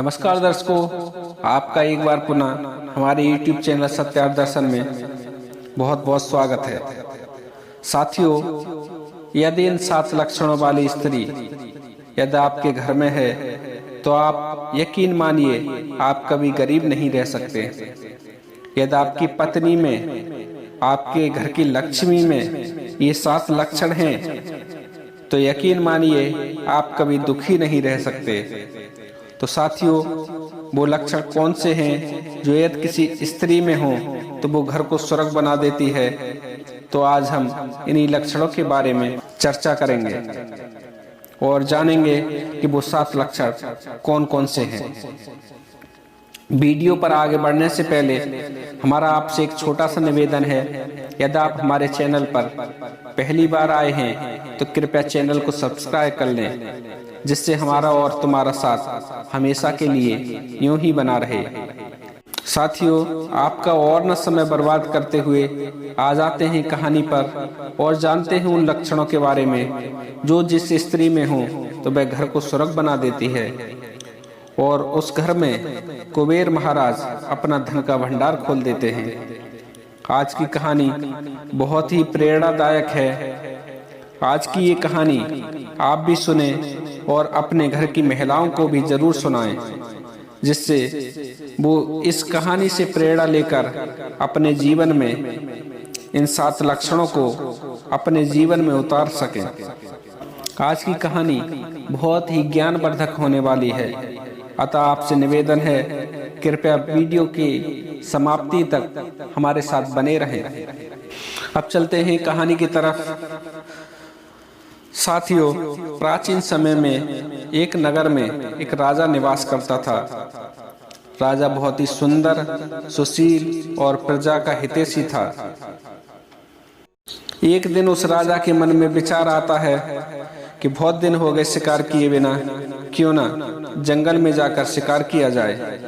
नमस्कार दर्शकों, आपका एक बार पुनः हमारे YouTube चैनल सत्यार्थ दर्शन में बहुत बहुत स्वागत है। साथियों, यदि इन 7 लक्षणों वाली स्त्री यदि आपके घर में है तो आप यकीन मानिए आप कभी गरीब नहीं रह सकते। यदि आपकी पत्नी में, आपके घर की लक्ष्मी में ये 7 लक्षण हैं तो यकीन मानिए आप कभी दुखी नहीं रह सकते। तो साथियों, वो लक्षण कौन से हैं जो यदि किसी स्त्री में हो तो वो घर को स्वर्ग बना देती है। तो आज हम इन्हीं लक्षणों के बारे में चर्चा करेंगे और जानेंगे कि वो 7 लक्षण कौन कौन से हैं। वीडियो पर आगे बढ़ने से पहले हमारा आपसे एक छोटा सा निवेदन है, यदि आप हमारे चैनल पर पहली बार आए हैं तो कृपया चैनल को सब्सक्राइब कर लें, जिससे हमारा और तुम्हारा साथ हमेशा के लिए यूं ही बना रहे। साथियों, आपका और न समय बर्बाद करते हुए आ जाते हैं कहानी पर और जानते हैं उन लक्षणों के बारे में जो जिस स्त्री में हो तो वह घर को स्वर्ग बना देती है और उस घर में कुबेर महाराज अपना धन का भंडार खोल देते हैं। आज की कहानी बहुत ही प्रेरणादायक है। आज की ये कहानी आप भी सुने और अपने घर की महिलाओं को भी जरूर सुनाएं, जिससे वो इस कहानी से प्रेरणा लेकर अपने जीवन में इन 7 लक्षणों को अपने जीवन में उतार सकें। आज की कहानी बहुत ही ज्ञानवर्धक होने वाली है, अतः आपसे निवेदन है कृपया वीडियो की समाप्ति तक हमारे साथ बने रहें। अब चलते हैं कहानी की तरफ। साथियों, प्राचीन समय में एक नगर में एक राजा निवास करता था। राजा बहुत ही सुंदर, सुशील और प्रजा का हितैषी था। एक दिन उस राजा के मन में विचार आता है कि बहुत दिन हो गए शिकार किए बिना, क्यों ना जंगल में जाकर शिकार किया जाए।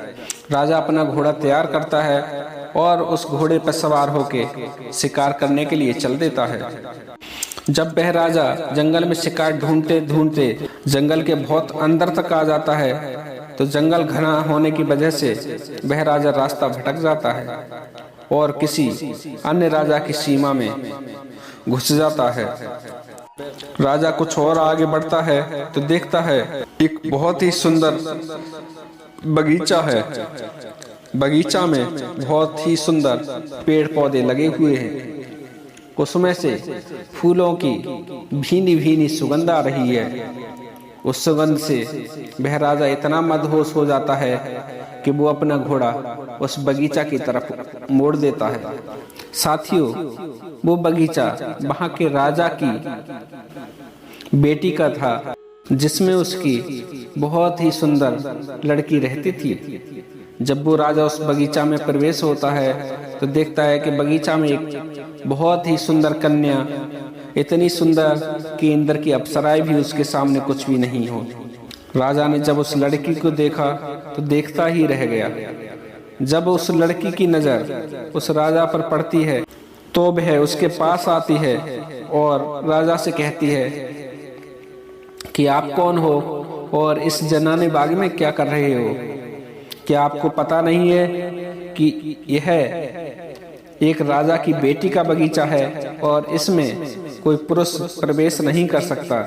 राजा अपना घोड़ा तैयार करता है और उस घोड़े पर सवार होकर शिकार करने के लिए चल देता है। जब वह राजा जंगल में शिकार ढूंढते ढूंढते जंगल के बहुत अंदर तक आ जाता है तो जंगल घना होने की वजह से वह राजा रास्ता भटक जाता है और किसी अन्य राजा की सीमा में घुस जाता है। राजा कुछ और आगे बढ़ता है तो देखता है एक बहुत ही सुंदर बगीचा है। बगीचा में बहुत ही सुंदर पेड़ पौधे लगे हुए हैं। उसमें से फूलों की भीनी भीनी सुगंध आ रही है। उस सुगंध से वह राजा इतना मदहोश हो जाता है कि वो अपना घोड़ा उस बगीचा की तरफ मोड़ देता है। साथियों, वो बगीचा वहां के राजा की बेटी का था, जिसमें उसकी बहुत ही सुंदर लड़की रहती थी। जब वो राजा उस बगीचा में प्रवेश होता है तो देखता है कि बगीचा में एक बहुत ही सुंदर कन्या, इतनी सुंदर कि इंद्र की अप्सराएं भी उसके सामने कुछ भी नहीं हो। राजा ने जब उस लड़की को देखा तो देखता ही रह गया। जब उस लड़की की नजर उस राजा पर पड़ती है तो वह उसके पास आती है और राजा से कहती है कि आप कौन हो और इस जनाने बाग में क्या कर रहे हो? क्या आपको पता नहीं है कि यह एक राजा की बेटी का बगीचा है और इसमें कोई पुरुष प्रवेश नहीं कर सकता।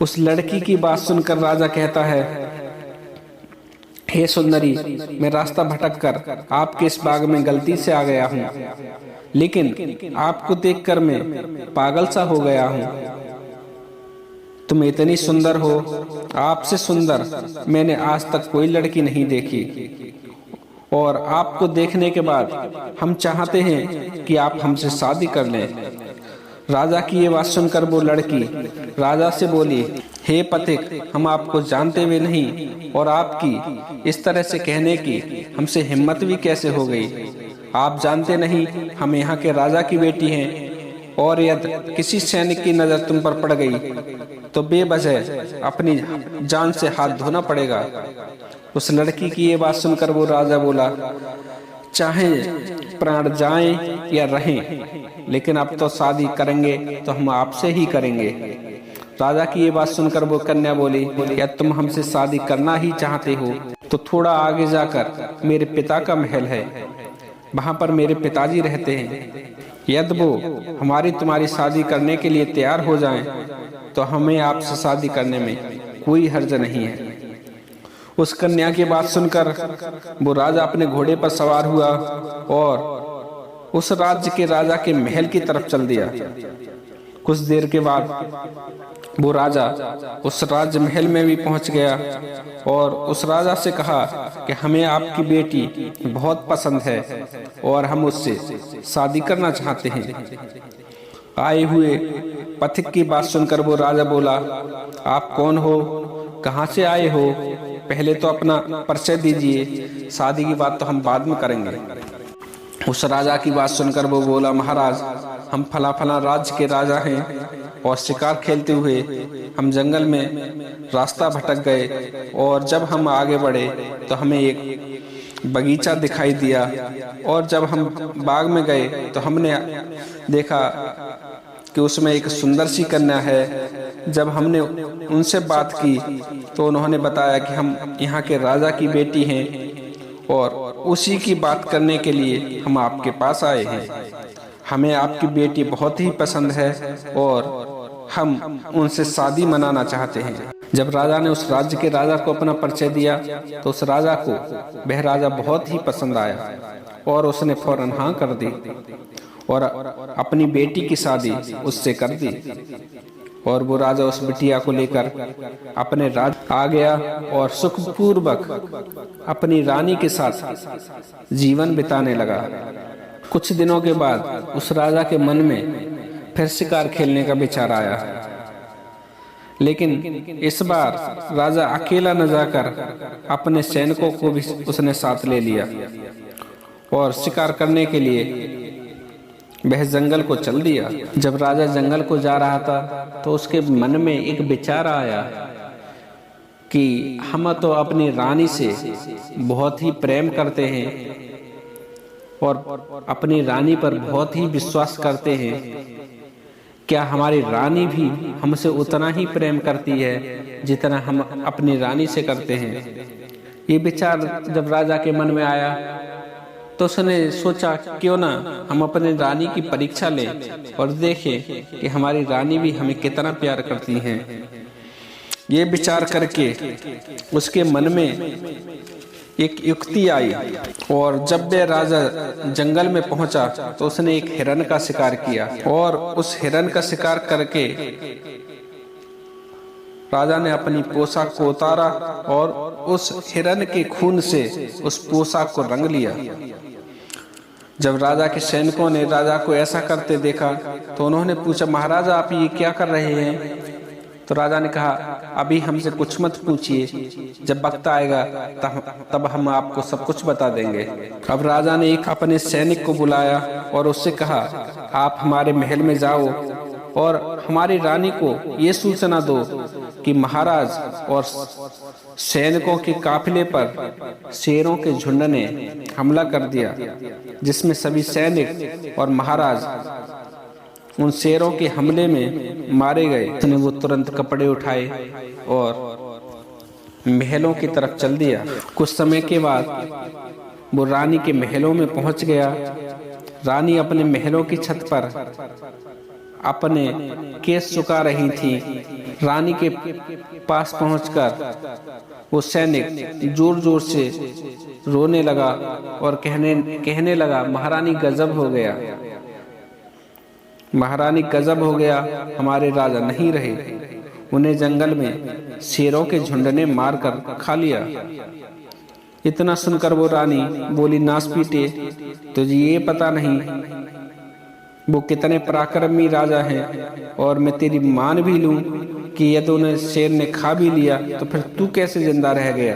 उस लड़की की बात सुनकर राजा कहता है, हे सुंदरी, मैं रास्ता भटककर आपके इस बाग में गलती से आ गया हूँ, लेकिन आपको देखकर मैं पागल सा हो गया हूँ। तुम इतनी सुंदर हो, आपसे सुंदर मैंने आज तक कोई लड़की नहीं देखी और आपको देखने के बाद हम चाहते हैं कि आप हमसे शादी कर लें। राजा की ये बात सुनकर वो लड़की राजा से बोली, हे पथिक, हम आपको जानते हुए नहीं और आपकी इस तरह से कहने की हमसे हिम्मत भी कैसे हो गई? आप जानते नहीं हम यहाँ के राजा की बेटी हैं और यदि किसी सैनिक की नजर तुम पर पड़ गई तो बेवजह अपनी जान से हाथ धोना पड़ेगा। उस लड़की की ये बात सुनकर वो राजा बोला, चाहे प्राण जाएं या रहें, लेकिन अब तो शादी करेंगे तो हम आपसे ही करेंगे। राजा की ये बात सुनकर वो कन्या बोली, या तुम हमसे शादी करना ही चाहते हो तो थोड़ा आगे जाकर मेरे पिता का महल है, वहां पर मेरे पिताजी रहते हैं। यदि वो हमारी तुम्हारी शादी करने के लिए तैयार हो जाएं, तो हमें आपसे शादी करने में कोई हर्ज नहीं है। उस कन्या की बात सुनकर वो राजा अपने घोड़े पर सवार हुआ और उस राज्य के राजा के महल की तरफ चल दिया। कुछ देर के बाद वो राजा उस राज्य महल में भी पहुंच गया और उस राजा से कहा कि हमें आपकी बेटी बहुत पसंद है और हम उससे शादी करना चाहते हैं। आए हुए पथिक की बात सुनकर वो राजा बोला, आप कौन हो, कहाँ से आए हो, पहले तो अपना परिचय दीजिए, शादी की बात तो हम बाद में करेंगे। उस राजा की बात सुनकर वो बोला, महाराज हम फला फला राज्य के राजा हैं और शिकार खेलते हुए हम जंगल में रास्ता भटक गए और जब हम आगे बढ़े तो हमें एक बगीचा दिखाई दिया और जब हम बाग में गए तो हमने देखा कि उसमें एक सुंदर सी कन्या है। जब हमने उनसे बात की तो उन्होंने बताया कि हम यहाँ के राजा की बेटी हैं और उसी की बात करने के लिए हम आपके पास आए हैं। हमें आपकी बेटी बहुत ही पसंद है और हम उनसे शादी मनाना चाहते हैं। जब राजा ने उस राज्य के राजा को अपना परिचय दिया तो उस राजा को वह राजा बहुत ही पसंद आया और उसने फौरन हाँ कर दी और अपनी बेटी की शादी उससे कर दी। और वो राजा उस बिटिया को लेकर अपने राज्य आ गया और सुखपूर्वक अपनी रानी के साथ जीवन बिताने लगा। कुछ दिनों के बाद उस राजा के मन में फिर शिकार खेलने का विचार आया, लेकिन इस बार राजा अकेला न जाकर अपने सैनिकों को भी उसने साथ ले लिया और शिकार करने के लिए वह जंगल को चल दिया। जब राजा जंगल को जा रहा था तो उसके मन में एक विचार आया कि हम तो अपनी रानी से बहुत ही प्रेम करते हैं और अपनी रानी पर बहुत ही विश्वास करते हैं, क्या हमारी रानी भी हमसे उतना ही प्रेम करती है जितना हम अपनी रानी से करते हैं। ये विचार जब राजा के मन में आया तो उसने सोचा क्यों ना हम अपने रानी की परीक्षा लें और देखें कि हमारी रानी भी हमें कितना प्यार करती हैं। ये विचार करके उसके मन में एक युक्ति आई और जब वह राजा जंगल में पहुंचा तो उसने एक हिरन का शिकार किया और उस हिरन का शिकार करके राजा ने अपनी पोशाक को उतारा और उस हिरन के खून से उस पोशाक को रंग लिया। जब राजा के सैनिकों ने राजा को ऐसा करते देखा तो उन्होंने पूछा, महाराजा आप ये क्या कर रहे हैं? तो राजा ने कहा, अभी हमसे कुछ मत पूछिए, जब वक्त आएगा तब हम आपको सब कुछ बता देंगे। अब राजा ने एक अपने सैनिक को बुलाया और उससे कहा, आप हमारे महल में जाओ और हमारी रानी को ये सूचना दो कि महाराज और सैनिकों के काफिले पर शेरों के झुंड ने हमला कर दिया, जिसमें सभी सैनिक और महाराज उन शेरों के हमले में मारे गए। उसने वो तुरंत कपड़े उठाए और महलों की तरफ चल दिया। कुछ समय के बाद वो रानी के महलों में पहुंच गया। रानी अपने महलों की छत पर अपने केस सुखा रही थी। रानी के पास पहुंचकर वो सैनिक जोर जोर से रोने लगा और कहने लगा, महारानी गजब हो गया, महारानी गजब हो गया, हमारे राजा नहीं रहे, उन्हें जंगल में शेरों के झुंड ने मार कर खा लिया। इतना सुनकर वो रानी बोली, नास पीटे, तुझे ये पता नहीं वो कितने पराक्रमी राजा हैं और मैं तेरी मान भी लूं कि यदि उन्हें शेर ने खा भी लिया तो फिर तू कैसे जिंदा रह गया?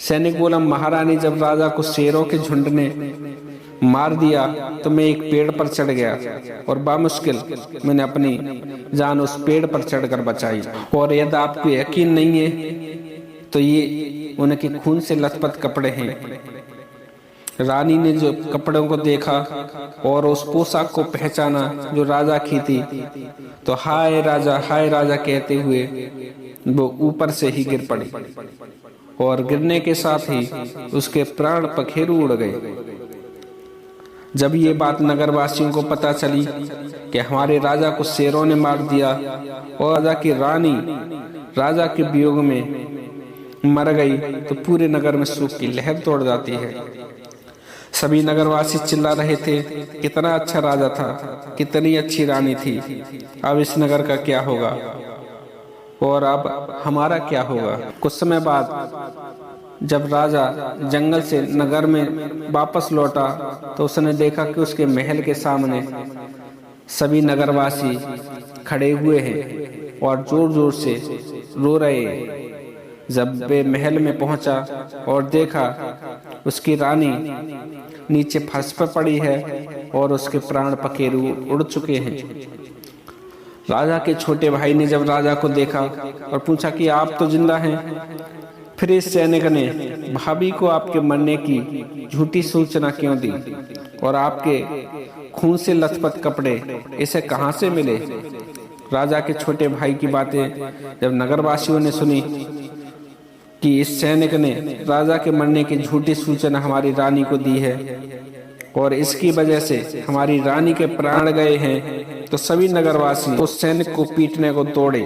सैनिक बोला, महारानी जब राजा को शेरों के झुंड ने मार दिया तो मैं एक पेड़ पर चढ़ गया और बामुश्किल मैंने अपनी जान उस पेड़ पर चढ़कर बचाई। और यदि आपको यकीन नहीं है तो ये उनके खून से लथपथ कपड़े हैं रानी ने जो कपड़ों को देखा और उस पोशाक को पहचाना जो राजा की थी, तो हाय राजा कहते हुए वो ऊपर से ही गिर पड़ी और गिरने के साथ ही उसके प्राण पखेरु उड़ गए। जब ये बात नगरवासियों को पता चली कि हमारे राजा को शेरों ने मार दिया और राजा की रानी राजा के वियोग में मर गई, तो पूरे नगर में शोक की लहर दौड़ जाती है। सभी नगरवासी चिल्ला रहे थे, कितना अच्छा राजा था, कितनी अच्छी रानी थी, अब इस नगर का क्या होगा और अब हमारा क्या होगा। कुछ समय बाद जब राजा जंगल से नगर में वापस लौटा तो उसने देखा कि उसके महल के सामने सभी नगरवासी खड़े हुए हैं और जोर जोर से रो रहे हैं। जब वे महल में पहुंचा और देखा उसकी रानी नीचे फर्श पर पड़ी है और उसके प्राण पखेरु उड़ चुके हैं। राजा के छोटे भाई ने जब राजा को देखा और पूछा कि आप तो जिंदा हैं, फिर इस सैनिक ने भाभी को आपके मरने की झूठी सूचना क्यों दी और आपके खून से लथपथ कपड़े इसे कहां से मिले। राजा के छोटे भाई की बातें जब नगरवासियों ने सुनी कि इस सैनिक ने राजा के मरने की झूठी सूचना हमारी रानी को दी है और इसकी वजह से हमारी रानी के प्राण गए हैं, तो सभी नगरवासी उस सैनिक को पीटने को दौड़े।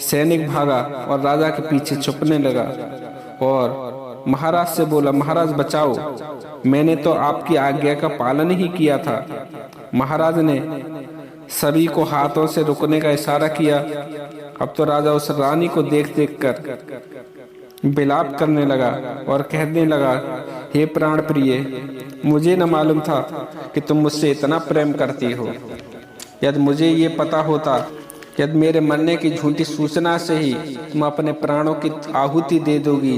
सैनिक भागा और राजा के पीछे छुपने लगा और महाराज से बोला, महाराज बचाओ, मैंने तो आपकी आज्ञा का पालन ही किया था। महाराज ने सभी को हाथों से रुकने का इशारा किया। अब तो राजा उस रानी को देख देख कर विलाप करने लगा और कहने लगा, हे प्राण प्रिय, मुझे न मालूम था कि तुम मुझसे इतना प्रेम करती हो। यदि मुझे ये पता होता, यदि मेरे मरने की झूठी सूचना से ही तुम अपने प्राणों की आहुति दे दोगी,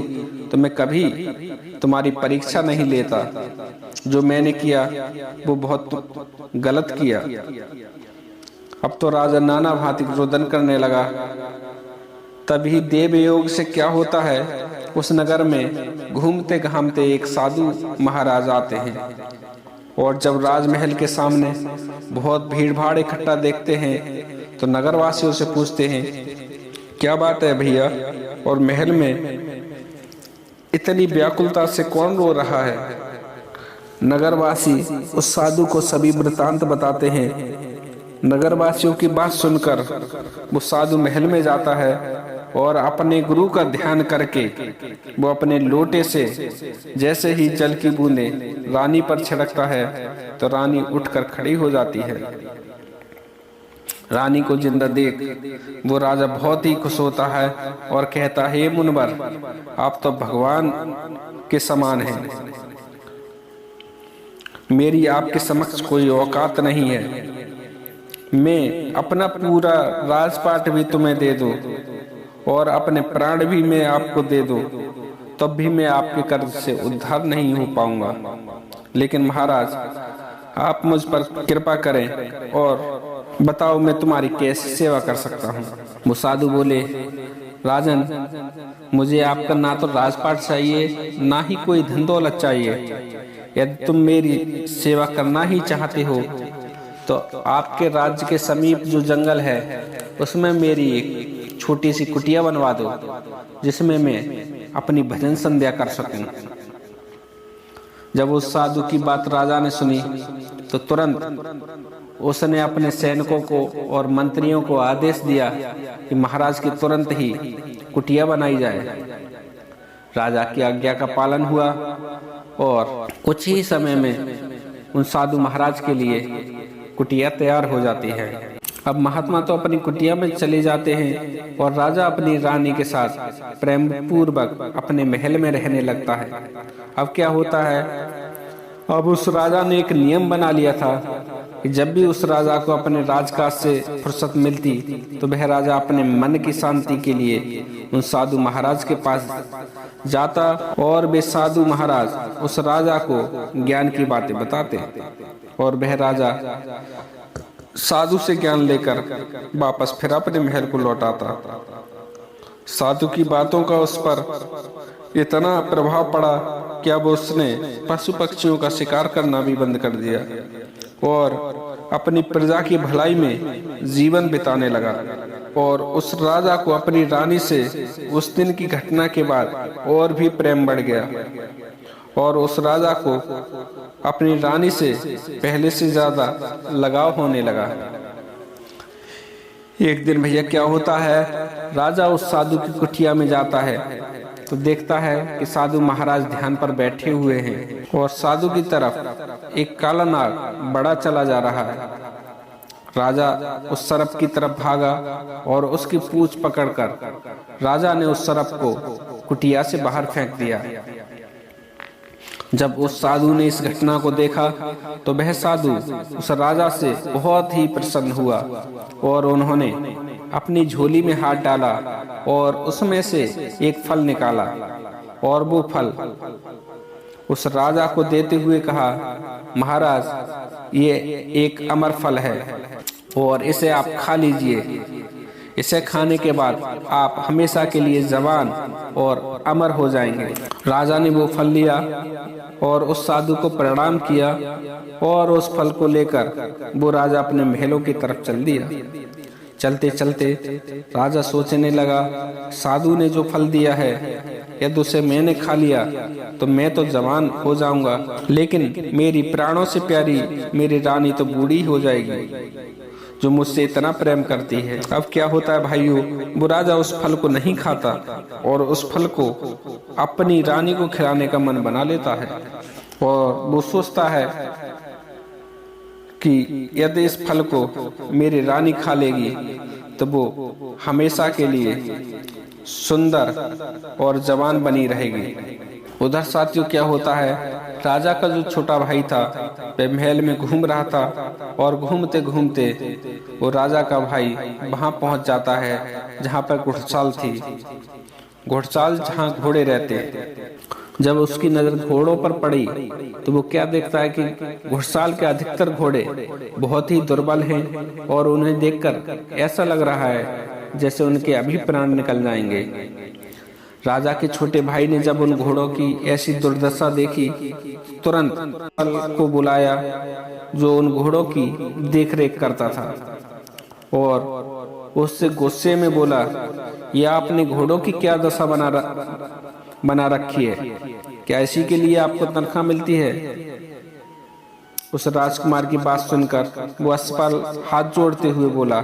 तो मैं कभी तुम्हारी परीक्षा नहीं लेता। जो मैंने किया वो बहुत गलत किया। अब तो राजा नाना भांति रोदन करने लगा। तभी देवयोग से क्या होता है, उस नगर में घूमते घामते एक साधु महाराज आते हैं और जब राजमहल के सामने बहुत भीड़ भाड़ इकट्ठा देखते हैं तो नगरवासियों से पूछते हैं, क्या बात है भैया, और महल में इतनी व्याकुलता से कौन रो रहा है। नगरवासी उस साधु को सभी वृतांत बताते हैं। नगरवासियों की बात सुनकर वो साधु महल में जाता है और अपने गुरु का ध्यान करके वो अपने लोटे से जैसे ही जल की बूंदे रानी पर छिड़कता है तो रानी उठकर खड़ी हो जाती है। रानी को जिंदा देख वो राजा बहुत ही खुश होता है और कहता है, हे मुनवर, आप तो भगवान के समान हैं, मेरी आपके समक्ष कोई औकात नहीं है। मैं अपना पूरा राजपाट भी तुम्हें दे दूं और अपने प्राण भी मैं आपको दे दूं, तब भी मैं आपके कर्ज से उद्धार नहीं हो पाऊंगा। लेकिन महाराज, आप मुझ पर कृपा करें और बताओ मैं तुम्हारी कैसे सेवा कर सकता हूँ। वो साधु बोले, राजन, मुझे आपका ना तो राजपाट चाहिए ना ही कोई धन दौलत चाहिए। यदि तुम मेरी सेवा करना ही चाहते हो तो आपके राज्य के समीप जो जंगल है उसमें मेरी एक छोटी सी कुटिया बनवा दो, जिसमें मैं अपनी भजन संध्या कर सकूं। जब उस साधु की बात राजा ने सुनी तो तुरंत उसने अपने सैनिकों को और मंत्रियों को आदेश दिया कि महाराज की तुरंत ही कुटिया बनाई जाए। राजा की आज्ञा का पालन हुआ और कुछ ही समय में उन साधु महाराज के लिए कुटिया तैयार हो जाती है। अब महात्मा तो अपनी कुटिया में चले जाते हैं और राजा अपनी रानी के साथ प्रेम पूर्वक अपने महल में रहने लगता है। अब क्या होता है, अब उस राजा ने एक नियम बना लिया था कि जब भी उस राजा को अपने राजकाज से फुर्सत मिलती तो वह राजा अपने मन की शांति के लिए उन साधु महाराज के पास जाता और वे साधु महाराज उस राजा को ज्ञान की बातें बताते और वह राजा साधु से ज्ञान लेकर वापस फिर अपने महल को लौटाता। साधु की बातों का उस पर इतना प्रभाव पड़ा कि अब उसने पशु पक्षियों का शिकार करना भी बंद कर दिया और अपनी प्रजा की भलाई में जीवन बिताने लगा। और उस राजा को अपनी रानी से उस दिन की घटना के बाद और भी प्रेम बढ़ गया और उस राजा को अपनी रानी से पहले से ज्यादा लगाव होने लगा। एक दिन भैया क्या होता है, राजा उस साधु की कुटिया में जाता है तो देखता है कि साधु महाराज ध्यान पर बैठे हुए हैं और साधु की तरफ एक काला नाग बड़ा चला जा रहा है। राजा उस सर्प की तरफ भागा और उसकी पूंछ पकड़कर राजा ने उस सर्प को कुटिया से बाहर फेंक दिया। जब उस साधु ने इस घटना को देखा तो वह साधु उस राजा से बहुत ही प्रसन्न हुआ और उन्होंने अपनी झोली में हाथ डाला और उसमें से एक फल निकाला और वो फल उस राजा को देते हुए कहा, महाराज ये एक अमर फल है और इसे आप खा लीजिए। इसे खाने के बाद आप हमेशा के लिए जवान और अमर हो जाएंगे। राजा ने वो फल लिया और उस साधु को प्रणाम किया और उस फल को लेकर वो राजा अपने महलों की तरफ चल दिया। चलते चलते राजा सोचने लगा, साधु ने जो फल दिया है यदि उसे मैंने खा लिया तो मैं तो जवान हो जाऊंगा, लेकिन मेरी प्राणों से प्यारी मेरी रानी तो बूढ़ी हो जाएगी जो मुझसे इतना प्रेम करती है। अब क्या होता है भाइयों, वो राजा उस फल को नहीं खाता और उस फल को अपनी रानी को खिलाने का मन बना लेता है और वो सोचता है कि यदि इस फल को मेरी रानी खा लेगी तो वो हमेशा के लिए सुंदर और जवान बनी रहेगी। उधर साथियों क्या होता है, राजा का जो छोटा भाई था वह महल में घूम रहा था और घूमते घूमते वो राजा का भाई वहां पहुंच जाता है जहां पर घुड़साल थी। घुड़साल जहां घोड़े रहते। जब उसकी नजर घोड़ों पर पड़ी तो वो क्या देखता है कि घुड़साल के अधिकतर घोड़े बहुत ही दुर्बल हैं और उन्हें देखकर ऐसा लग रहा है जैसे उनके अभी प्राण निकल जाएंगे। राजा के छोटे भाई ने जब उन घोड़ों की ऐसी दुर्दशा देखी, तुरंत को बुलाया जो उन घोड़ों की देखरेख करता था और उससे गुस्से में बोला, यह आपने घोड़ों की क्या दशा बना रखी है? क्या इसी के लिए आपको तनख्वाह मिलती है? उस राजकुमार की बात सुनकर वो अस्पताल हाथ जोड़ते हुए बोला,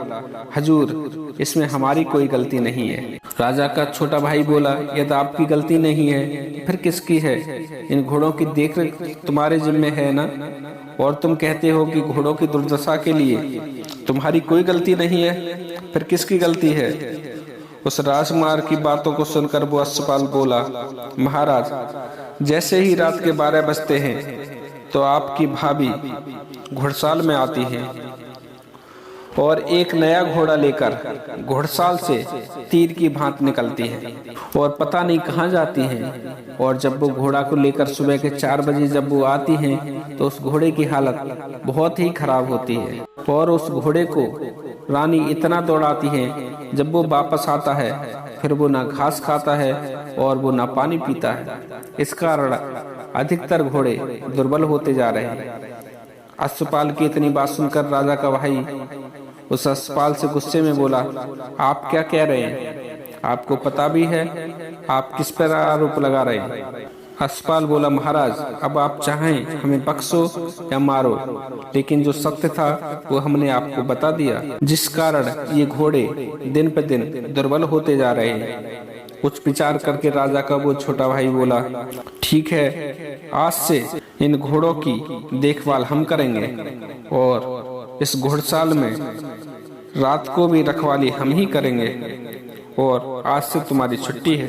हजूर इसमें हमारी कोई गलती नहीं है। राजा का छोटा भाई बोला, यदि आपकी गलती नहीं है फिर किसकी है? इन घोड़ों की देखरेख तुम्हारे जिम्मे है ना, और तुम कहते हो कि घोड़ों की दुर्दशा के लिए तुम्हारी कोई गलती नहीं है, फिर किसकी गलती है? उस राजकुमार की बातों को सुनकर वो अस्पताल बोला, महाराज जैसे ही रात के 12 बजते हैं तो आपकी भाभी घुड़साल में आती है और एक नया घोड़ा लेकर घुड़साल से तीर की भांति निकलती है और पता नहीं कहाँ जाती हैं। और जब वो घोड़ा को लेकर सुबह के 4 बजे जब वो आती हैं तो उस घोड़े की हालत बहुत ही खराब होती है और उस घोड़े को रानी इतना दौड़ाती है, जब वो वापस आता है फिर वो ना घास खाता है और वो ना पानी पीता है। इस कारण अधिकतर घोड़े दुर्बल होते जा रहे हैं। अश्वपाल की इतनी बात सुनकर राजा का भाई उस अश्वपाल से गुस्से में बोला, आप क्या कह रहे हैं? आपको पता भी है आप किस पर आरोप लगा रहे हैं? अश्वपाल बोला, महाराज अब आप चाहें हमें बख्शो या मारो, लेकिन जो सत्य था वो हमने आपको बता दिया, जिस कारण ये घोड़े दिन पर दिन दुर्बल होते जा रहे हैं। कुछ विचार करके राजा का वो छोटा भाई बोला, ठीक है, आज से इन घोड़ों की देखभाल हम करेंगे और इस घुड़साल में रात को भी रखवाली हम ही करेंगे और आज से तुम्हारी छुट्टी है।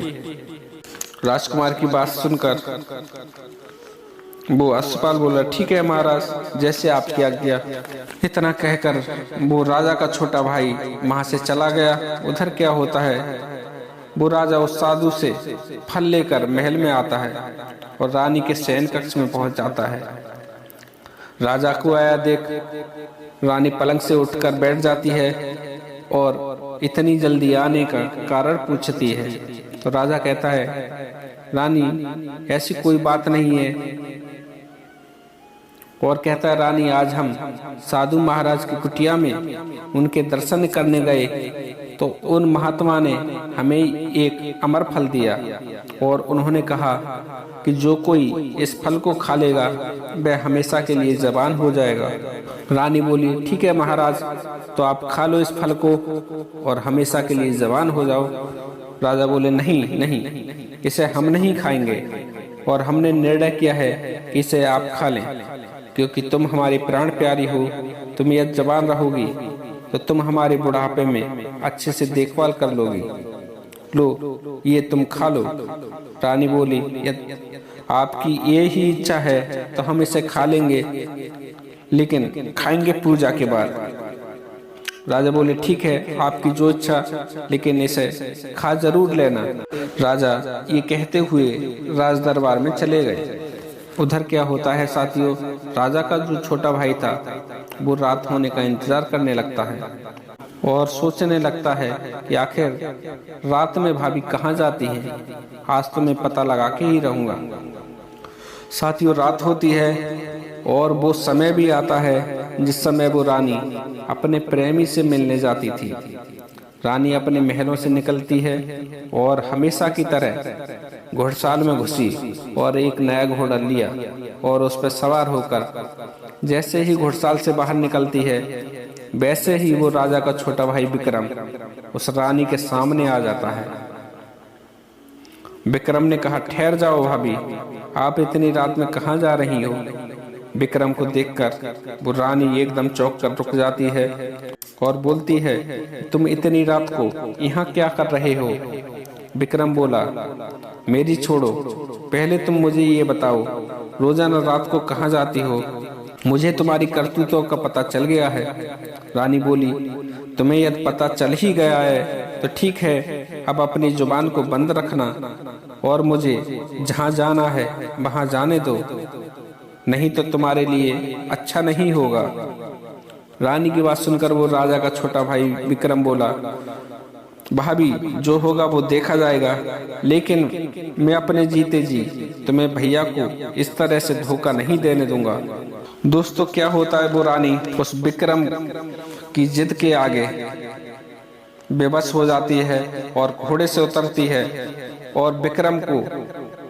राजकुमार की बात सुनकर वो अश्वपाल बोला, ठीक है महाराज, जैसे आपकी आज्ञा। इतना कहकर वो राजा का छोटा भाई वहां से चला गया। उधर क्या होता है, वो राजा उस साधु से फल लेकर महल में आता है और रानी के शयन कक्ष में पहुंच जाता है। राजा को आया देख रानी पलंग से उठकर बैठ जाती है और इतनी जल्दी आने का कारण पूछती है। तो राजा कहता है, रानी ऐसी कोई बात नहीं है। और कहता है, रानी आज हम साधु महाराज की कुटिया में उनके दर्शन करने गए तो उन महात्मा ने हमें एक अमर फल दिया और उन्होंने कहा कि जो कोई इस फल को खा लेगा वह हमेशा के लिए जबान हो जाएगा। रानी बोली, ठीक है महाराज, तो आप खा लो इस फल को और हमेशा के लिए जबान हो जाओ। राजा बोले, नहीं नहीं, इसे हम नहीं खाएंगे और हमने निर्णय किया है कि इसे आप खा लें, क्योंकि तुम हमारी प्राण प्यारी हो, तुम यह जबान रहोगी तो तुम हमारे बुढ़ापे में अच्छे से देखभाल कर लोगी। लो ये तुम खा लो। रानी बोली, आपकी ये ही इच्छा है तो हम इसे खा लेंगे, लेकिन खाएंगे पूजा के बाद। राजा बोले, ठीक है, आपकी जो इच्छा, लेकिन इसे खा जरूर लेना। राजा ये कहते हुए राज दरबार में चले गए। उधर क्या होता है साथियों, राजा का जो छोटा भाई था वो रात होने का इंतजार करने लगता है और सोचने लगता है कि आखिर रात में भाभी कहाँ जाती है, आज तो मैं पता लगा के ही रहूंगा। साथियों, रात होती है और वो समय भी आता है जिस समय वो रानी अपने प्रेमी से मिलने जाती थी। रानी अपने महलों से निकलती है और हमेशा की तरह घुड़साल में घुसी और एक नया घोड़ा लिया और उस पर सवार होकर जैसे ही घुड़साल से बाहर निकलती है वैसे ही वो राजा का छोटा भाई विक्रम उस रानी के सामने आ जाता है। विक्रम ने कहा, ठहर जाओ भाभी, आप इतनी रात में कहाँ जा रही हो? विक्रम को देखकर वो रानी एकदम चौंक कर रुक जाती है और बोलती है, तुम इतनी रात को यहाँ क्या कर रहे हो? विक्रम बोला, मेरी छोड़ो, पहले तुम मुझे ये बताओ, रोजाना रात को कहाँ जाती हो? मुझे तुम्हारी करतूतों का पता चल गया है। रानी बोली, तुम्हें यदि पता चल ही गया है तो ठीक है, अब अपनी जुबान को बंद रखना और मुझे जहाँ जाना है वहाँ जाने दो, नहीं तो तुम्हारे लिए अच्छा नहीं होगा। रानी की बात सुनकर वो राजा का छोटा भाई विक्रम बोला, भाभी जो होगा वो देखा जाएगा, लेकिन मैं अपने जीते जी तुम्हें भैया को इस तरह से धोखा नहीं देने दूंगा। दोस्तों, क्या होता है, वो रानी उस विक्रम की जिद के आगे बेबस हो जाती है और घोड़े से उतरती है और विक्रम को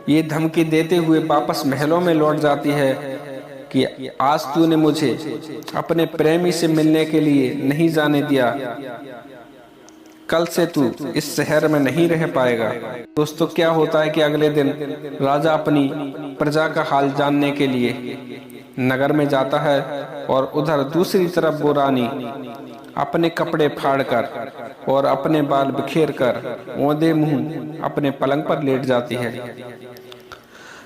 ये धमकी देते हुए वापस महलों में लौट जाती है कि आज तूने मुझे अपने प्रेमी से मिलने के लिए नहीं जाने दिया, कल से तू इस शहर में नहीं रह पाएगा। दोस्तों, क्या होता है कि अगले दिन राजा अपनी प्रजा का हाल जानने के लिए नगर में जाता है और उधर दूसरी तरफ वो रानी अपने कपड़े फाड़कर और अपने बाल बिखेर कर औंधे मुंह अपने पलंग पर लेट जाती है।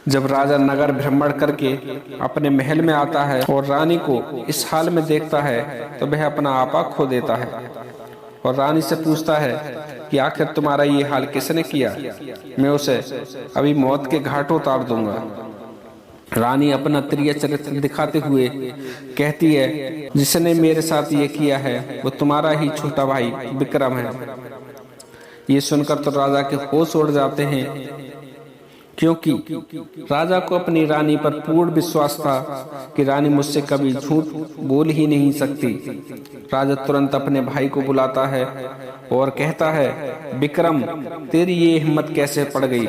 जब राजा नगर भ्रमण करके अपने महल में आता है और रानी को इस हाल में देखता है तो वह अपना आपा खो देता है और रानी से पूछता है कि आखिर तुम्हारा ये हाल किसने किया? मैं उसे अभी मौत के घाट उतार दूंगा। रानी अपना त्रिय चरित्र दिखाते हुए कहती है, जिसने मेरे साथ ये किया है वो तुम्हारा ही छोटा भाई विक्रम है। ये सुनकर तो राजा के होश उड़ जाते हैं, क्योंकि राजा को अपनी रानी पर पूर्ण विश्वास था कि रानी मुझसे कभी झूठ बोल ही नहीं सकती। राजा तुरंत अपने भाई को बुलाता है और कहता है, विक्रम, तेरी ये हिम्मत कैसे पड़ गई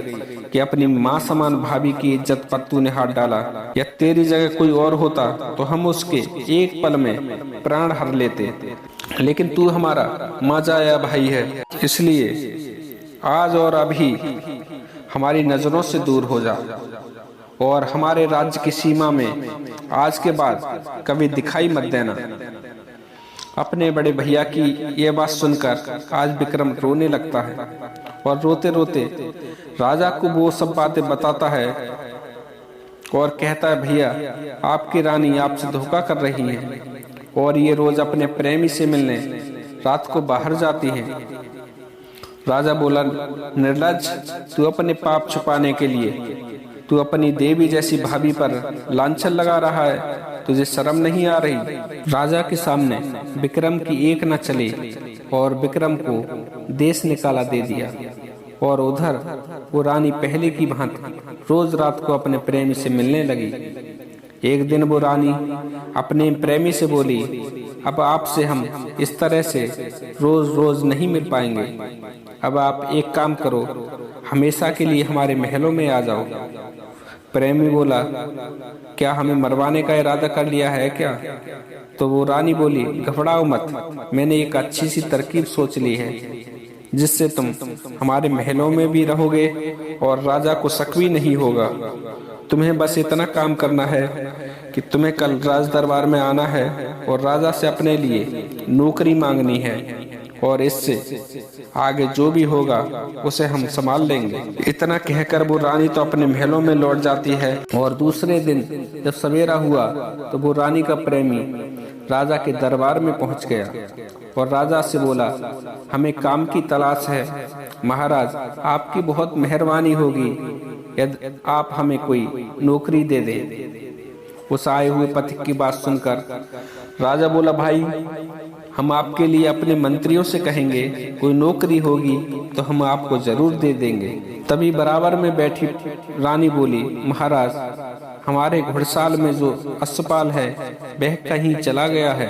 कि अपनी माँ समान भाभी की इज्जत पर तूने हाथ डाला? या तेरी जगह कोई और होता तो हम उसके एक पल में प्राण हर लेते, लेकिन तू हमारा माजाया भाई है, इसलिए आज और अभी हमारी नजरों से दूर हो जा और हमारे राज्य की सीमा में आज के बाद कभी दिखाई मत देना। अपने बड़े भैया की यह बात सुनकर आज विक्रम रोने लगता है और रोते रोते राजा को वो सब बातें बताता है और कहता है, भैया, आपकी रानी आपसे धोखा कर रही है और ये रोज अपने प्रेमी से मिलने रात को बाहर जाती है। राजा बोला, निर्लज्ज, तू अपने पाप छुपाने के लिए तू अपनी देवी जैसी भाभी पर लांछन लगा रहा है, तुझे शर्म नहीं आ रही? राजा के सामने विक्रम की एक न चली और विक्रम को देश निकाला दे दिया और उधर वो रानी पहले की भांति रोज रात को अपने प्रेमी से मिलने लगी। एक दिन वो रानी अपने प्रेमी से बोली, अब आपसे हम इस तरह से रोज रोज नहीं मिल पाएंगे। अब आप एक काम करो, हमेशा के लिए हमारे महलों में आ जाओ। प्रेमी बोला, क्या हमें मरवाने का इरादा कर लिया है क्या? तो वो रानी बोली, घबराओ मत, मैंने एक अच्छी सी तरकीब सोच ली है जिससे तुम हमारे महलों में भी रहोगे और राजा को शक भी नहीं होगा। तुम्हें बस इतना काम करना है कि तुम्हें कल राज दरबार में आना है और राजा से अपने लिए नौकरी मांगनी है, और इससे आगे जो भी होगा उसे हम संभाल लेंगे। इतना कहकर वो रानी तो अपने महलों में लौट जाती है। और दूसरे दिन जब सवेरा हुआ तो वो रानी का प्रेमी राजा के दरबार में पहुंच गया और राजा से बोला, हमें काम की तलाश है। महाराज, आपकी बहुत मेहरबानी होगी यदि आप हमें कोई नौकरी दे दें। उस आए हुए पथिक की बात सुनकर राजा बोला, भाई, हम आपके लिए अपने मंत्रियों से कहेंगे, कोई नौकरी होगी तो हम आपको जरूर दे देंगे। तभी बराबर में बैठी रानी बोली, महाराज, हमारे घुड़साल में जो अश्वपाल है वह कहीं चला गया है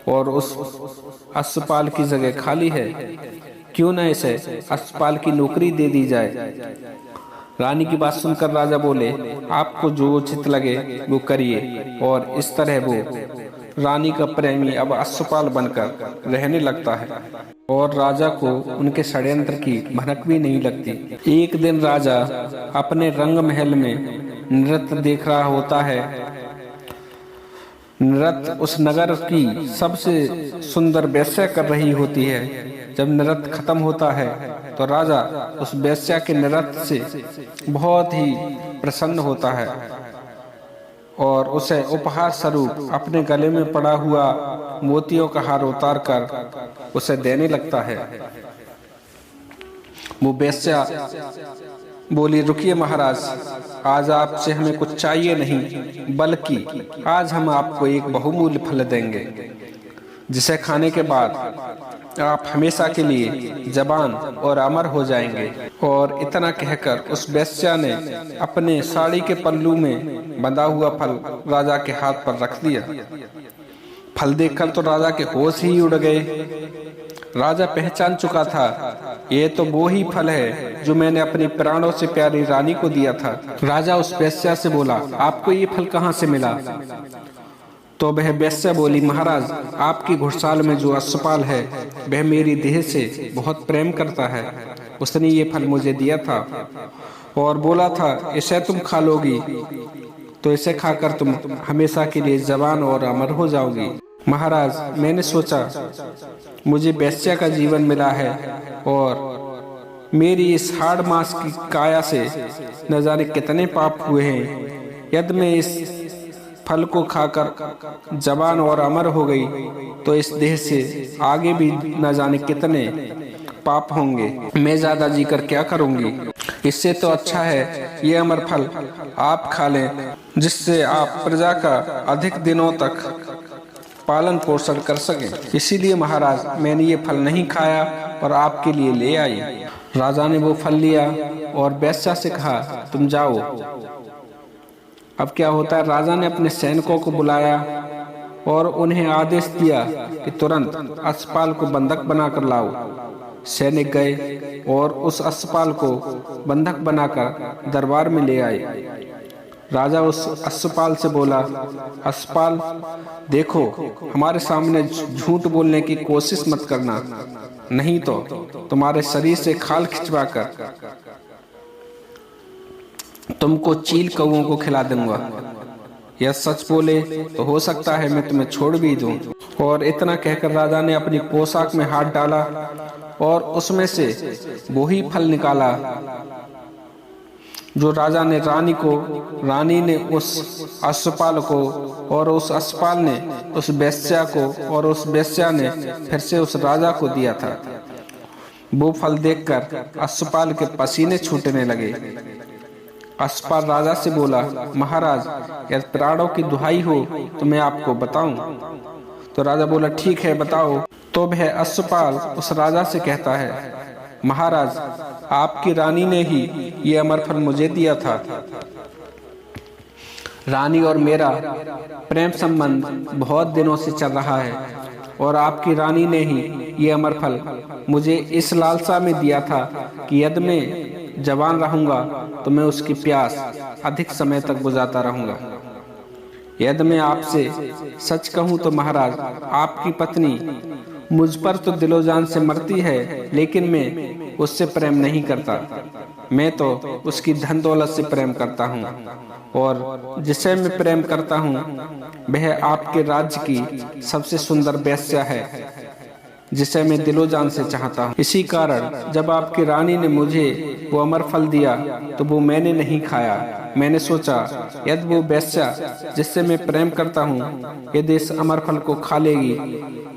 और उस अश्वपाल की जगह खाली है। क्यों न इसे अश्वपाल की नौकरी दे दी जाए। रानी की बात सुनकर राजा बोले, आपको जो उचित लगे वो करिए। और इस तरह वो रानी का प्रेमी अब अश्वपाल बनकर रहने लगता है और राजा को उनके षड्यंत्र की भनक भी नहीं लगती। एक दिन राजा अपने रंग महल में नृत्य देख रहा होता है। नृत्य उस नगर की सबसे सुंदर वेश्या कर रही होती है। जब नृत्य खत्म होता है तो राजा उस वेश्या के नृत्य से बहुत ही प्रसन्न होता है और उसे उपहार स्वरूप अपने गले में पड़ा हुआ मोतियों का हार उतार कर उसे देने लगता है। वो वेश्या बोली, रुकिए महाराज, आज आपसे हमें कुछ चाहिए नहीं, बल्कि आज हम आपको एक बहुमूल्य फल देंगे जिसे खाने के बाद आप हमेशा के लिए जवान और अमर हो जाएंगे। और इतना कहकर उस वेश्या ने अपने साड़ी के पल्लू में बंधा हुआ फल राजा के हाथ पर रख दिया। फल देखकर तो राजा के होश ही उड़ गए। राजा पहचान चुका था, ये तो वो ही फल है जो मैंने अपनी प्राणों से प्यारी रानी को दिया था। राजा उस वेश्या से बोला, आपको ये फल कहाँ से मिला? तो वह वेश्या बोली, महाराज, आपकी घुड़साल में जो अश्वपाल है वह मेरी देह से बहुत प्रेम करता है। उसने ये फल मुझे दिया था और बोला था, इसे तुम खा लोगी तो इसे खाकर तुम हमेशा के लिए जवान और अमर हो जाओगी। महाराज, मैंने सोचा मुझे वेश्या का जीवन मिला है और मेरी इस हाड़ मांस की काया से न जाने कितने पाप हुए हैं। यदि मैं इस फल को खाकर जवान और अमर हो गई तो इस देह से आगे भी न जाने कितने पाप होंगे। मैं ज्यादा जीकर क्या करूंगी? इससे तो अच्छा है ये अमर फल आप खा लें, जिससे आप प्रजा का अधिक दिनों तक पालन पोषण कर सकें। इसीलिए महाराज, मैंने ये फल नहीं खाया और आपके लिए ले आई। राजा ने वो फल लिया और वेश्या से कहा, तुम जाओ। अब क्या होता है, राजा ने अपने सैनिकों को बुलाया और उन्हें आदेश दिया कि तुरंत अश्वपाल को बंधक बनाकर लाओ। सैनिक गए और उस अश्वपाल को बंधक बनाकर दरबार में ले आए। राजा उस अश्वपाल से बोला, अश्वपाल, देखो, हमारे सामने झूठ बोलने की कोशिश मत करना, नहीं तो तुम्हारे शरीर से खाल खिंचवाकर तुमको चील कौओं को खिला दूंगा। यह सच बोले तो हो सकता है मैं तुम्हें छोड़ भी दूं। और इतना कहकर राजा ने अपनी पोशाक में हाथ डाला और उसमें से वो ही फल निकाला जो राजा ने रानी ने उस अश्वपाल को और उस अश्वपाल ने उस वेश्या को और उस वेश्या ने फिर से उस राजा को दिया था। वो फल देखकर अश्वपाल के पसीने छूटने लगे। अश्वपाल राजा से बोला, महाराज, यदि प्राणों की दुहाई हो तो मैं आपको बताऊं। तो राजा बोला, ठीक है, बताओ। तो वह अश्वपाल उस राजा से कहता है, महाराज, आपकी रानी ने ही ये अमर फल मुझे दिया था। रानी और मेरा प्रेम संबंध बहुत दिनों से चल रहा है और आपकी रानी ने ही ये अमर फल मुझे इस लालसा में दिया था कि यदि मैं जवान रहूंगा तो मैं उसकी प्यास अधिक समय तक बुझाता रहूंगा। यदि मैं आपसे सच कहूं तो महाराज, आपकी पत्नी मुझ पर तो दिलो जान से मरती है, लेकिन मैं उससे प्रेम नहीं करता। मैं तो उसकी धन दौलत से प्रेम करता हूँ और जिसे मैं प्रेम करता हूँ वह आपके राज्य की सबसे सुंदर वेश्या है जिसे मैं दिलो जान से चाहता हूँ। इसी कारण जब आपकी रानी ने मुझे वो अमर फल दिया तो वो मैंने नहीं खाया। मैंने सोचा यदि वो वेश्या जिससे मैं प्रेम करता हूँ यदि इस अमर फल को खा लेगी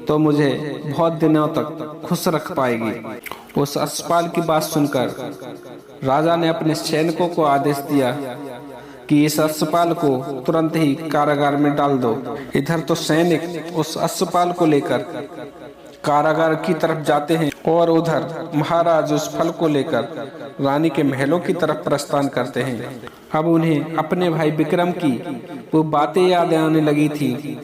तो मुझे बहुत दिनों तक खुश रख पाएगी। उस अश्वपाल की बात सुनकर राजा ने अपने सैनिकों को आदेश दिया कि इस अश्वपाल को तुरंत ही कारागार में डाल दो। इधर तो सैनिक उस अश्वपाल को लेकर कारागार की तरफ जाते हैं और उधर महाराज उस फल को लेकर रानी के महलों की तरफ प्रस्थान करते हैं। अब उन्हें अपने भाई विक्रम की वो बातें याद आने लगी थी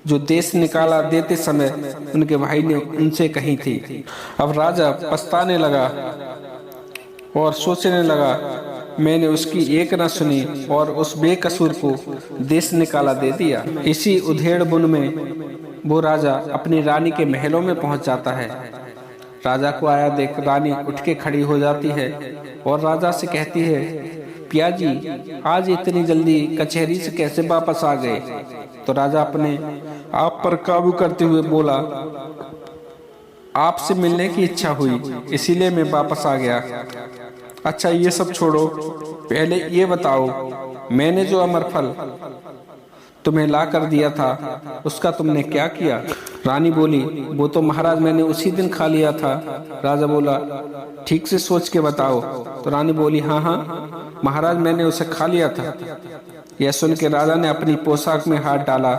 जो देश निकाला देते समय उनके भाई ने उनसे कही थी। अब राजा पछताने लगा और सोचने लगा, मैंने उसकी एक न सुनी और उस बेकसूर को देश निकाला दे दिया। इसी उधेड़ बुन में वो राजा अपनी रानी के महलों में पहुंच जाता है। राजा को आया देख रानी उठ के खड़ी हो जाती है और राजा से कहती है, पिया जी, आज इतनी जल्दी कचहरी से कैसे वापस आ गए? तो राजा अपने आप पर काबू करते हुए बोला, आपसे मिलने की इच्छा हुई इसीलिए मैं वापस आ गया। अच्छा ये सब छोड़ो, पहले ये बताओ मैंने जो अमर फल तुम्हें ला कर दिया था उसका तुमने क्या किया? रानी बोली, वो तो महाराज मैंने उसी दिन खा लिया था। राजा बोला, ठीक से सोच के बताओ। तो रानी बोली, हाँ हाँ महाराज मैंने उसे खा लिया था। यह सुन के राजा ने अपनी पोशाक में हाथ डाला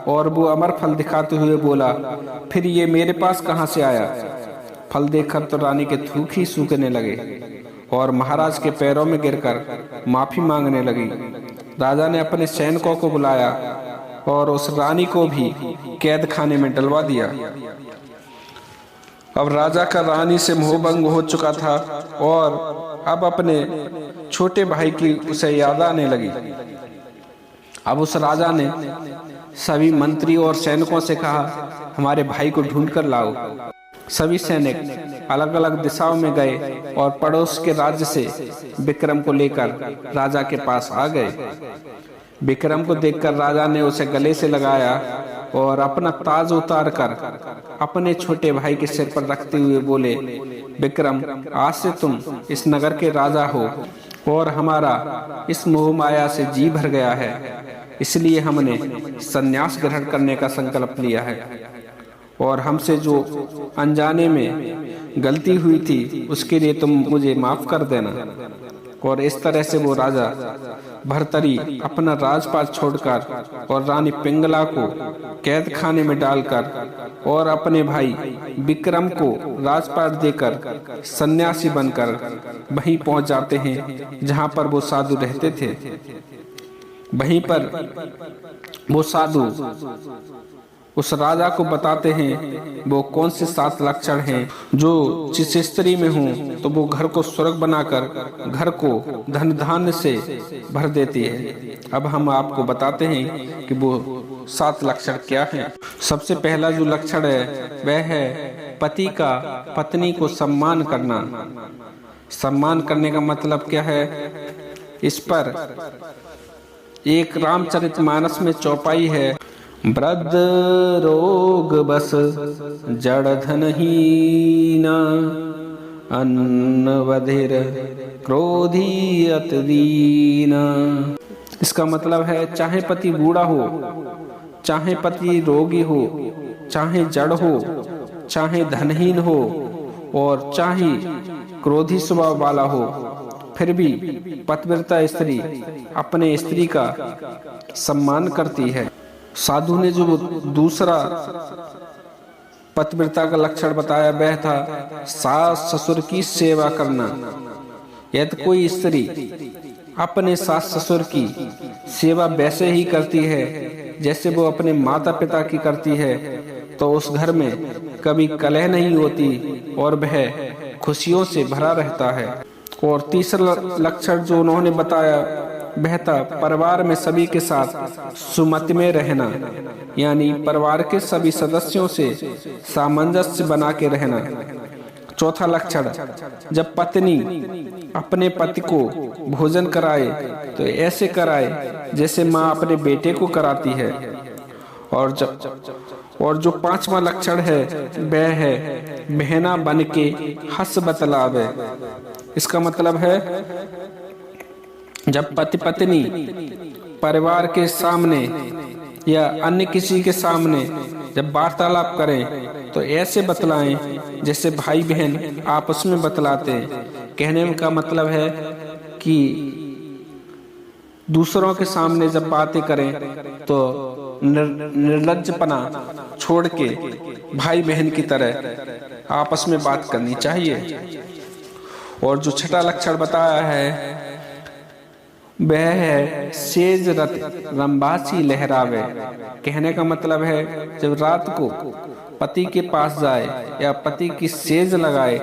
और वो अमर फल दिखाते हुए बोला, फिर ये मेरे पास कहाँ से आया? फल देखकर तो रानी के थूक ही सूखने लगे और महाराज के पैरों में गिरकर माफी मांगने लगी। राजा ने अपने सैनिकों को बुलाया और उस रानी को भी कैद खाने में डलवा दिया। अब राजा का रानी से मोहभंग हो चुका था और अब अपने छोटे भाई की उसे याद आने लगी। अब उस राजा ने सभी मंत्री और सैनिकों से कहा, हमारे भाई को ढूंढ कर लाओ। सभी सैनिक अलग अलग दिशाओं में गए और पड़ोस के राज्य से विक्रम को लेकर राजा के पास आ गए। विक्रम को देखकर राजा ने उसे गले से लगाया और अपना ताज उतार कर अपने छोटे भाई के सिर पर रखते हुए बोले, विक्रम, आज से तुम इस नगर के राजा हो और हमारा इस मोह माया से जी भर गया है, इसलिए हमने संन्यास ग्रहण करने का संकल्प लिया है और हमसे जो अनजाने में गलती हुई थी उसके लिए तुम मुझे माफ कर देना। और इस तरह से वो राजा भर्तरी अपना राजपाट छोड़कर और रानी पिंगला को कैद खाने में डालकर और अपने भाई विक्रम को राजपाट देकर सन्यासी बनकर वहीं पहुंच जाते हैं जहां पर वो साधु रहते थे। वहीं पर वो साधु उस राजा को बताते हैं वो कौन से 7 लक्षण हैं जो जिस स्त्री में हों तो वो घर को स्वर्ग बनाकर घर को धन धान्य से भर देती है। अब हम आपको बताते हैं कि वो 7 लक्षण क्या हैं। सबसे पहला जो लक्षण है वह है पति का पत्नी को सम्मान करना। सम्मान करने का मतलब क्या है? इस पर एक रामचरितमानस में चौपाई है, वृद्ध रोग बस जड़ धनहीना अन्न बधिर क्रोधी अति दीना। इसका मतलब है चाहे पति बूढ़ा हो, चाहे पति रोगी हो, चाहे जड़ हो, चाहे धनहीन हो और चाहे क्रोधी स्वभाव वाला हो, फिर भी पतिव्रता स्त्री अपने स्त्री का सम्मान करती है। साधु ने जो दूसरा पतिव्रता का लक्षण बताया वह था सास ससुर की सेवा करना। यदि कोई स्त्री अपने सास ससुर की सेवा वैसे ही करती है जैसे वो अपने माता पिता की करती है तो उस घर में कभी कलह नहीं होती और वह खुशियों से भरा रहता है। और तीसरा लक्षण जो उन्होंने बताया वह था परिवार में सभी के साथ सुमति में रहना, यानी परिवार के सभी सदस्यों से सामंजस्य बना के रहना। चौथा लक्षण, जब पत्नी अपने पति को भोजन कराए तो ऐसे कराए जैसे माँ अपने बेटे को कराती है। और जो पांचवा लक्षण है वह है बहना बन के हंस बतलावे। इसका मतलब है जब पति पत्नी परिवार के सामने या अन्य किसी के सामने जब वार्तालाप करें तो ऐसे बतलाएं जैसे भाई बहन आपस में बतलाते हैं। कहने का मतलब है कि दूसरों के सामने जब बातें करें तो निर्लज्जपना छोड़ के भाई बहन की तरह आपस में बात करनी चाहिए। और जो छठा लक्षण बताया है वह है सेज रत रंबासी लहरावे। कहने का मतलब है जब रात को पति के पास जाए या पति की सेज लगाए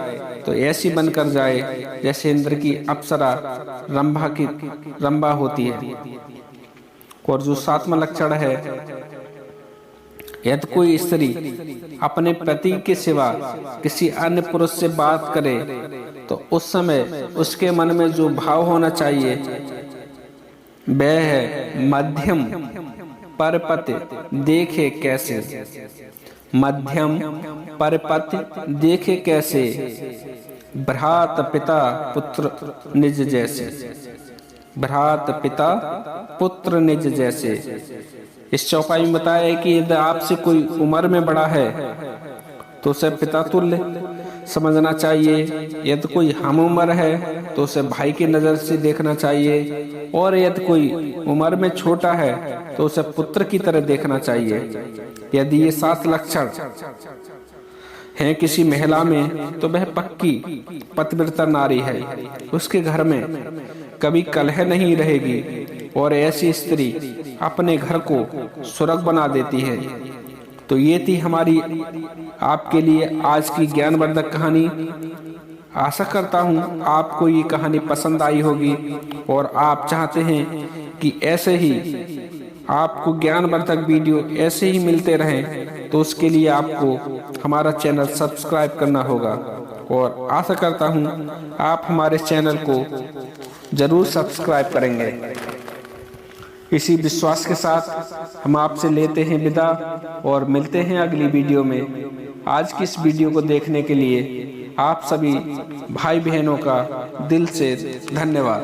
तो ऐसी बनकर जाए जैसे इंद्र की अप्सरा रंभा होती है। और जो सातवां लक्षण है यदि कोई स्त्री अपने पति के सिवा किसी अन्य पुरुष से बात करे तो उस समय उसके मन में जो भाव होना चाहिए वह है मध्यम परपति देखे कैसे। मध्यम परपति देखे कैसे, भ्रात पिता पुत्र निज जैसे। भ्रात पिता पुत्र निज जैसे। इस चौपाई में बताया है कि यदि आपसे कोई उम्र में बड़ा है तो उसे पिता तुल्य समझना चाहिए। यदि कोई हम उम्र है तो उसे भाई की नजर से देखना चाहिए। और यदि कोई उम्र में छोटा है तो उसे पुत्र की तरह देखना चाहिए। यदि ये 7 लक्षण हैं किसी महिला में तो वह पक्की पतिव्रता नारी है। उसके घर में कभी कलह नहीं रहेगी और ऐसी स्त्री अपने घर को स्वर्ग बना देती है। तो ये थी हमारी आपके लिए आज की ज्ञानवर्धक कहानी। आशा करता हूँ आपको ये कहानी पसंद आई होगी और आप चाहते हैं कि ऐसे ही आपको ज्ञानवर्धक वीडियो ऐसे ही मिलते रहें तो उसके लिए आपको हमारा चैनल सब्सक्राइब करना होगा। और आशा करता हूँ आप हमारे चैनल को जरूर सब्सक्राइब करेंगे। इसी विश्वास के साथ हम आपसे लेते हैं विदा और मिलते हैं अगली वीडियो में। आज की इस वीडियो को देखने के लिए आप सभी भाई बहनों का दिल से धन्यवाद।